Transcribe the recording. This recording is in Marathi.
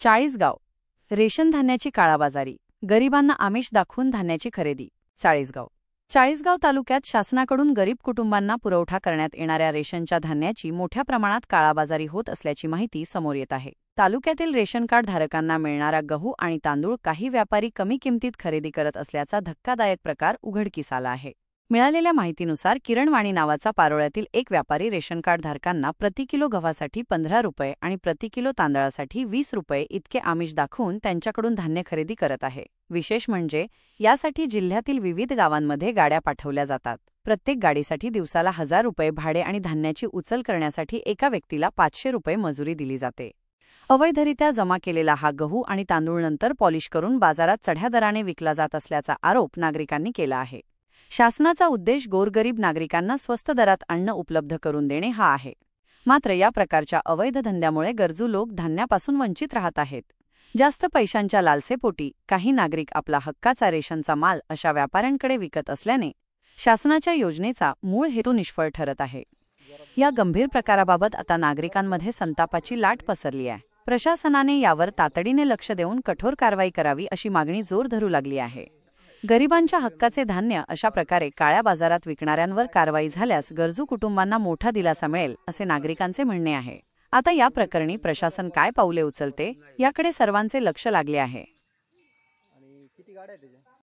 चाळीसगाव. रेशन धान्याची काळाबाजारी, गरिबांना आमिष दाखवून धान्याची खरेदी. चाळीसगाव. चाळीसगाव तालुक्यात शासनाकडून गरीब कुटुंबांना पुरवठा करण्यात येणाऱ्या रेशनच्या धान्याची मोठ्या प्रमाणात काळाबाजारी होत असल्याची माहिती समोर येत आहे. तालुक्यातील रेशन कार्ड धारकांना मिळणारा गहू आणि तांदूळ काही व्यापारी कमी किमतीत खरेदी करत असल्याचा धक्कादायक प्रकार उघडकीस आला आहे. मिळालेल्या माहितीनुसार किरणवाणी नावाचा पारोळ्यातील एक व्यापारी रेशन कार्ड धारकांना प्रति किलो गव्हासाठी 15 रुपये आणि प्रति किलो तांदळासाठी 20 रुपये इतके आमिष दाखवून त्यांच्याकडून धान्य खरेदी करत आहे. विशेष म्हणजे यासाठी जिल्ह्यातील विविध गावांमध्ये गाड्या पाठवल्या जातात. प्रत्येक गाडीसाठी दिवसाला 1000 रुपये भाडे आणि धान्याची उचल करण्यासाठी एका व्यक्तीला 500 रुपये मजुरी दिली जाते. अवैधरित्या जमा केलेला हा गहू आणि तांदूळ नंतर पॉलिश करून बाजारात चढ्या दराने विकला जात असल्याचा आरोप नागरिकांनी केला आहे. शासनाचा उद्देश गोरगरीब नागरिकांना स्वस्त दरात अन्न उपलब्ध करून देणे हा आहे. मात्र या प्रकारच्या अवैध धंद्यामुळे गरजू लोक धान्यापासून वंचित राहत आहेत. जास्त पैशांच्या लालसेपोटी काही नागरिक आपला हक्काचा रेशनचा माल अशा व्यापाऱ्यांकडे विकत असल्याने शासनाच्या योजनेचा मूळ हेतू निष्फळ ठरत आहे. या गंभीर प्रकाराबाबत आता नागरिकांमध्ये संतापाची लाट पसरली आहे. प्रशासनाने यावर तातडीने लक्ष देऊन कठोर कारवाई करावी अशी मागणी जोर धरू लागली आहे. गरिबांच्या हक्काचे धान्य अशा प्रकारे काळ्या बाजारात विकणाऱ्यांवर कारवाई झाल्यास गरजू कुटुंबांना मोठा दिलासा मिळेल असे नागरिकांचे म्हणणे आहे. आता या प्रकरणी प्रशासन काय पाऊले उचलते याकडे सर्वांचे लक्ष लागले आहे.